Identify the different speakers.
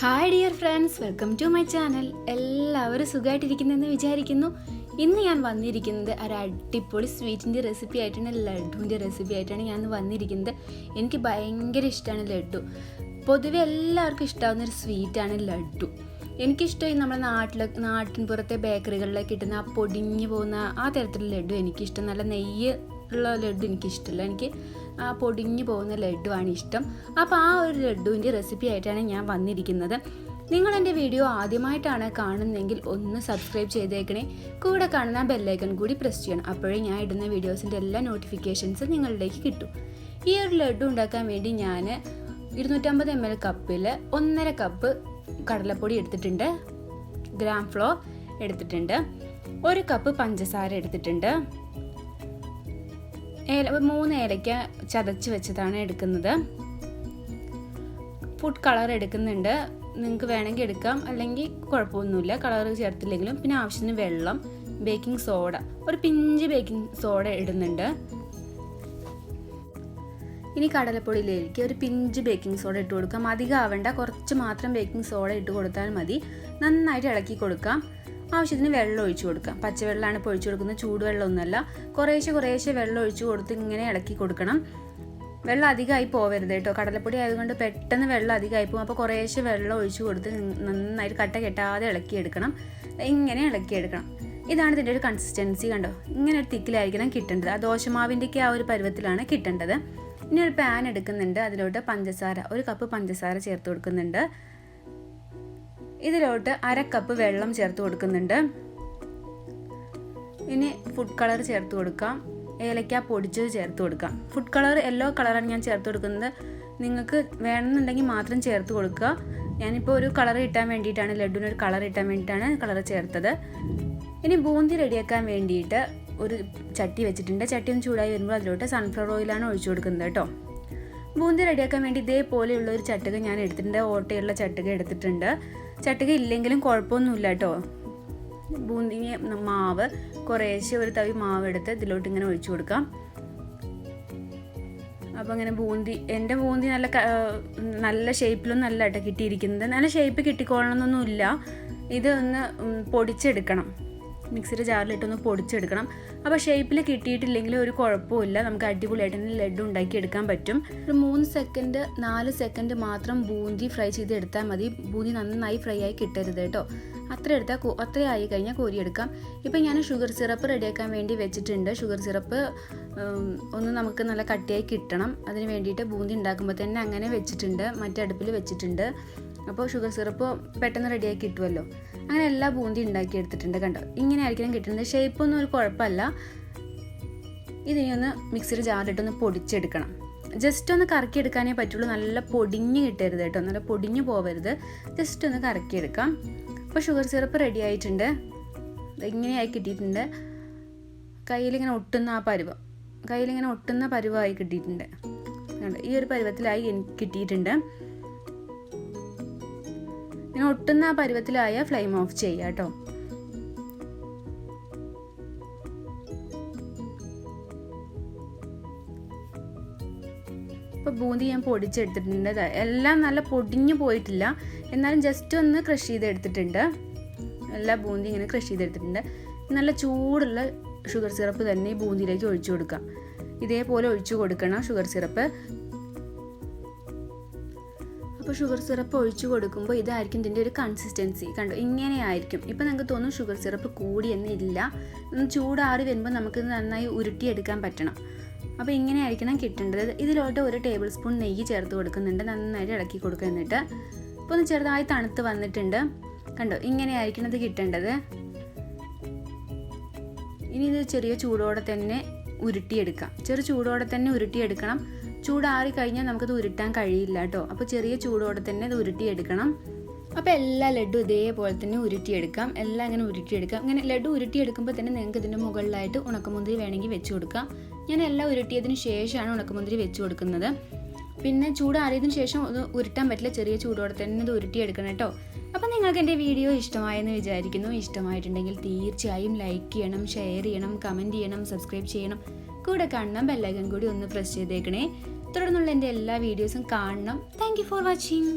Speaker 1: Hi dear friends, welcome to my channel. എല്ലാവരും സുഖമായിട്ടിരിക്കുന്നെന്ന് വിചാരിക്കുന്നു. ഇന്ന് ഞാൻ വന്നിരിക്കുന്നത് ഒരു അടിപൊളി സ്വീറ്റിൻ്റെ റെസിപ്പി ആയിട്ടാണ്, ലഡുവിൻ്റെ റെസിപ്പി ആയിട്ടാണ് ഞാൻ വന്നിരിക്കുന്നത്. എനിക്ക് ഭയങ്കര ഇഷ്ടമാണ് ലഡു. പൊതുവെ എല്ലാവർക്കും ഇഷ്ടമാവുന്നൊരു സ്വീറ്റാണ് ലഡു. എനിക്കിഷ്ടമായി നമ്മുടെ നാട്ടിൻപുറത്തെ ബേക്കറികളിലേക്ക് കിട്ടുന്ന ആ പൊടിഞ്ഞു പോകുന്ന ആ തരത്തിലുള്ള ലഡു എനിക്കിഷ്ടം. നല്ല നെയ്യ് ഉള്ള ലഡു എനിക്കിഷ്ടമല്ല, എനിക്ക് ആ പൊടിഞ്ഞു പോകുന്ന ലഡുവാണ് ഇഷ്ടം. അപ്പോൾ ആ ഒരു ലഡുവിൻ്റെ റെസിപ്പി ആയിട്ടാണ് ഞാൻ വന്നിരിക്കുന്നത്. നിങ്ങൾ എൻ്റെ വീഡിയോ ആദ്യമായിട്ടാണ് കാണുന്നതെങ്കിൽ ഒന്ന് സബ്സ്ക്രൈബ് ചെയ്തേക്കണേ. കൂടെ കാണുന്ന ബെല്ലൈക്കൺ കൂടി പ്രസ് ചെയ്യണം. അപ്പോഴേ ഞാൻ ഇടുന്ന വീഡിയോസിൻ്റെ എല്ലാ നോട്ടിഫിക്കേഷൻസും നിങ്ങളിലേക്ക് കിട്ടും. ഈ ഒരു ലഡു ഉണ്ടാക്കാൻ വേണ്ടി ഞാൻ 250 ml കപ്പിൽ 1.5 കപ്പ് കടലപ്പൊടി എടുത്തിട്ടുണ്ട്, ഗ്രാം ഫ്ലോർ എടുത്തിട്ടുണ്ട്, 1 കപ്പ് പഞ്ചസാര എടുത്തിട്ടുണ്ട്, 3 ഏലക്ക ചതച്ച് വെച്ചതാണ് എടുക്കുന്നത്. ഫുഡ് കളർ എടുക്കുന്നുണ്ട്, നിങ്ങൾക്ക് വേണമെങ്കിൽ എടുക്കാം, അല്ലെങ്കിൽ കുഴപ്പമൊന്നുമില്ല, കളർ ചേർത്തില്ലെങ്കിലും. പിന്നെ ആവശ്യത്തിന് വെള്ളം, ബേക്കിംഗ് സോഡ, ഒരു പിഞ്ച് ബേക്കിംഗ് സോഡ ഇടുന്നുണ്ട്. ഇനി കടലപ്പൊടിയിലേക്ക് ഒരു പിഞ്ച് ബേക്കിംഗ് സോഡ ഇട്ട് കൊടുക്കാം. അധികം ആവേണ്ട, കുറച്ച് മാത്രം ബേക്കിംഗ് സോഡ ഇട്ട് കൊടുത്താൽ മതി. നന്നായിട്ട് ഇളക്കി കൊടുക്കാം. ആവശ്യത്തിന് വെള്ളം ഒഴിച്ചു കൊടുക്കാം. പച്ചവെള്ളമാണ് ഇപ്പോൾ ഒഴിച്ചു കൊടുക്കുന്നത്, ചൂടുവെള്ളമൊന്നുമല്ല. കുറേശ്ശെ വെള്ളം ഒഴിച്ചു കൊടുത്ത് ഇങ്ങനെ ഇളക്കി കൊടുക്കണം. വെള്ളം അധികമായി പോവരുത് കേട്ടോ, കടലപ്പൊടി ആയതുകൊണ്ട് പെട്ടെന്ന് വെള്ളം അധികമായി പോകും. അപ്പോൾ കുറേശ്ശെ വെള്ളം ഒഴിച്ചു കൊടുത്ത് നന്നായിട്ട് കട്ട കെട്ടാതെ ഇളക്കിയെടുക്കണം. ഇങ്ങനെ ഇളക്കിയെടുക്കണം. ഇതാണ് ഇതിൻ്റെ ഒരു കൺസിസ്റ്റൻസി. കണ്ടോ, ഇങ്ങനെ ഒരു തിക്കിലായിരിക്കണം കിട്ടേണ്ടത്. ആ ദോശമാവിൻ്റെയൊക്കെ ആ ഒരു പരുവത്തിലാണ് കിട്ടേണ്ടത്. ഇനി ഒരു പാൻ എടുക്കുന്നുണ്ട്, അതിലോട്ട് പഞ്ചസാര, 1 കപ്പ് പഞ്ചസാര ചേർത്ത് കൊടുക്കുന്നുണ്ട്. ഇതിലോട്ട് 1/2 കപ്പ് വെള്ളം ചേർത്ത് കൊടുക്കുന്നുണ്ട്. ഇനി ഫുഡ് കളർ ചേർത്ത് കൊടുക്കാം, ഏലക്ക പൊടിച്ചത് ചേർത്ത് കൊടുക്കാം. ഫുഡ് കളർ യെല്ലോ കളറാണ് ഞാൻ ചേർത്ത് കൊടുക്കുന്നത്. നിങ്ങൾക്ക് വേണമെന്നുണ്ടെങ്കിൽ മാത്രം ചേർത്ത് കൊടുക്കുക. ഞാനിപ്പോൾ ഒരു കളർ കിട്ടാൻ വേണ്ടിയിട്ടാണ്, ലഡുവിന് ഒരു കളർ കിട്ടാൻ വേണ്ടിയിട്ടാണ് കളർ ചേർത്തത്. ഇനി ബൂന്തി റെഡിയാക്കാൻ വേണ്ടിയിട്ട് ഒരു ചട്ടി വെച്ചിട്ടുണ്ട്. ചട്ടി ഒന്ന് ചൂടായി വരുമ്പോൾ അതിലോട്ട് സൺഫ്ലവർ ഓയിലാണ് ഒഴിച്ചു കൊടുക്കുന്നത് കേട്ടോ. ബൂന്തി റെഡിയാക്കാൻ വേണ്ടി ഇതേപോലെയുള്ള ഒരു ചട്ടുക ഞാൻ എടുത്തിട്ടുണ്ട്, ഓട്ടയുള്ള ചട്ടുക എടുത്തിട്ടുണ്ട്. ചട്ടുക ഇല്ലെങ്കിലും കുഴപ്പമൊന്നുമില്ല കേട്ടോ. ബൂന്തി മാവ് കുറേശ്ശെ ഒരു തവി മാവ് എടുത്ത് ഇതിലോട്ട് ഇങ്ങനെ ഒഴിച്ചു കൊടുക്കാം. അപ്പോൾ ഇങ്ങനെ ബൂന്തി, എൻ്റെ ബൂന്തി നല്ല ഷേപ്പിലൊന്നും അല്ല കേട്ടോ കിട്ടിയിരിക്കുന്നത്. നല്ല ഷേപ്പ് കിട്ടിക്കോളണമെന്നൊന്നുമില്ല. ഇത് ഒന്ന് പൊടിച്ചെടുക്കണം, മിക്സിയുടെ ജാറിലിട്ടൊന്ന് പൊടിച്ചെടുക്കണം. അപ്പോൾ ഷേപ്പിൽ കിട്ടിയിട്ടില്ലെങ്കിൽ ഒരു കുഴപ്പമില്ല, നമുക്ക് അടിപൊളിയായിട്ട് തന്നെ ലഡു ഉണ്ടാക്കി എടുക്കാൻ പറ്റും. ഒരു 3 സെക്കൻഡ് 4 സെക്കൻഡ് മാത്രം ബൂന്തി ഫ്രൈ ചെയ്ത് എടുത്താൽ മതി. ബൂന്തി നന്നായി ഫ്രൈ ആയി കിട്ടരുത് കേട്ടോ. അത്ര ആയി കഴിഞ്ഞാൽ കോരിയെടുക്കാം. ഇപ്പം ഞാൻ ഷുഗർ സിറപ്പ് റെഡിയാക്കാൻ വേണ്ടി വെച്ചിട്ടുണ്ട്. ഷുഗർ സിറപ്പ് ഒന്ന് നമുക്ക് നല്ല കട്ടിയായി കിട്ടണം. അതിന് വേണ്ടിയിട്ട് ബൂന്തി ഉണ്ടാക്കുമ്പോൾ തന്നെ അങ്ങനെ വെച്ചിട്ടുണ്ട്, മറ്റേ അടുപ്പിൽ വെച്ചിട്ടുണ്ട്. അപ്പോൾ ഷുഗർ സിറപ്പ് പെട്ടെന്ന് റെഡിയാക്കി കിട്ടുമല്ലോ. അങ്ങനെ എല്ലാ ബൂന്തി ഉണ്ടാക്കി എടുത്തിട്ടുണ്ട്. കണ്ടോ, ഇങ്ങനെ ആയിരിക്കണം കിട്ടുന്നത്. ഷേപ്പൊന്നും ഒരു കുഴപ്പമില്ല. ഇതിനെ ഒന്ന് മിക്സിയുടെ ജാറിലിട്ടൊന്ന് പൊടിച്ചെടുക്കണം. ജസ്റ്റ് ഒന്ന് കറക്കിയെടുക്കാനേ പറ്റുള്ളൂ, നല്ല പൊടിഞ്ഞ് കിട്ടരുത് കേട്ടോ, നല്ല പൊടിഞ്ഞു പോവരുത്. ജസ്റ്റ് ഒന്ന് കറക്കിയെടുക്കാം. അപ്പോൾ ഷുഗർ സിറപ്പ് റെഡി ആയിട്ടുണ്ട്, ഇങ്ങനെയായി കിട്ടിയിട്ടുണ്ട്. കയ്യിലിങ്ങനെ ഒട്ടുന്ന പരുവമായി കിട്ടിയിട്ടുണ്ട്. കണ്ടോ, ഈ ഒരു പരുവത്തിലായി എനിക്ക് കിട്ടിയിട്ടുണ്ട്. ഇങ്ങനെ ഒട്ടുന്ന ആ പരുവത്തിലായ ഫ്ലെയിം ഓഫ് ചെയ്യുക കേട്ടോ. ഇപ്പോൾ ബൂന്തി ഞാൻ പൊടിച്ചെടുത്തിട്ടുണ്ട്. എല്ലാം നല്ല പൊടിഞ്ഞു പോയിട്ടില്ല, എന്നാലും ജസ്റ്റ് ഒന്ന് ക്രഷ് ചെയ്തെടുത്തിട്ടുണ്ട്. എല്ലാ ബൂന്തി ഇങ്ങനെ ക്രഷ് ചെയ്തെടുത്തിട്ടുണ്ട്. നല്ല ചൂടുള്ള ഷുഗർ സിറപ്പ് തന്നെ ഈ ബൂന്തിയിലേക്ക് ഒഴിച്ചു കൊടുക്കാം. ഇതേപോലെ ഒഴിച്ചു കൊടുക്കണം ഷുഗർ സിറപ്പ്. അപ്പോൾ ഷുഗർ സിറപ്പ് ഒഴിച്ചു കൊടുക്കുമ്പോൾ ഇതായിരിക്കും ഇതിൻ്റെ ഒരു കൺസിസ്റ്റൻസി. കണ്ടോ, ഇങ്ങനെ ആയിരിക്കും. ഇപ്പം നിങ്ങൾക്ക് തോന്നും ഷുഗർ സിറപ്പ് കൂടിയെന്നില്ല. ചൂടാറി വരുമ്പോൾ നമുക്ക് നന്നായി ഉരുട്ടിയെടുക്കാൻ പറ്റണം. അപ്പോൾ ഇങ്ങനെ ആയിരിക്കണം കിട്ടേണ്ടത്. ഇതിലോട്ട് 1 ടേബിൾ സ്പൂൺ നെയ്യ് ചേർത്ത് കൊടുക്കുന്നുണ്ട്. നന്നായിട്ട് ഇളക്കി കൊടുക്കുക. എന്നിട്ട് ഇപ്പോൾ ഒന്ന് ചെറുതായി തണുത്ത് വന്നിട്ടുണ്ട്. കണ്ടോ, ഇങ്ങനെ ആയിരിക്കണം ഇത് കിട്ടേണ്ടത്. ഇനി ഇത് ചെറിയ ചൂടോടെ തന്നെ ഉരുട്ടിയെടുക്കാം. ചൂടോടെ തന്നെ ഉരുട്ടിയെടുക്കണം. ചൂടാറി കഴിഞ്ഞാൽ നമുക്കത് ഉരുട്ടാൻ കഴിയില്ല കേട്ടോ. അപ്പോൾ ചെറിയ ചൂടോടെ തന്നെ ഇത് ഉരുട്ടിയെടുക്കണം. അപ്പോൾ എല്ലാ ലഡു ഇതേപോലെ തന്നെ ഉരുട്ടിയെടുക്കാം. എല്ലാം ഇങ്ങനെ ഉരുട്ടിയെടുക്കാം. ഇങ്ങനെ ലഡു ഉരുട്ടിയെടുക്കുമ്പോൾ തന്നെ നിങ്ങൾക്ക് ഇതിൻ്റെ മുകളിലായിട്ട് ഉണക്കമുന്തിരി വേണമെങ്കിൽ വെച്ച് കൊടുക്കാം. ഞാൻ എല്ലാം ഉരുട്ടിയതിന് ശേഷമാണ് ഉണക്കമുന്തിരി വെച്ച് കൊടുക്കുന്നത്. പിന്നെ ചൂടാറിയതിന് ശേഷം അത് ഉരുട്ടാൻ പറ്റില്ല, ചെറിയ ചൂടോടെ തന്നെ ഇത് ഉരുട്ടിയെടുക്കണം കേട്ടോ. അപ്പോൾ നിങ്ങൾക്ക് എൻ്റെ വീഡിയോ ഇഷ്ടമായെന്ന് വിചാരിക്കുന്നു. ഇഷ്ടമായിട്ടുണ്ടെങ്കിൽ തീർച്ചയായും ലൈക്ക് ചെയ്യണം, ഷെയർ ചെയ്യണം, കമൻറ്റ് ചെയ്യണം, സബ്സ്ക്രൈബ് ചെയ്യണം. കൂടെ കാണണം ബെല്ലൈക്കൺ കൂടി ഒന്ന് പ്രസ് ചെയ്തേക്കണേ. തുടർന്നുള്ള എൻ്റെ എല്ലാ വീഡിയോസും കാണണം. Thank you for watching.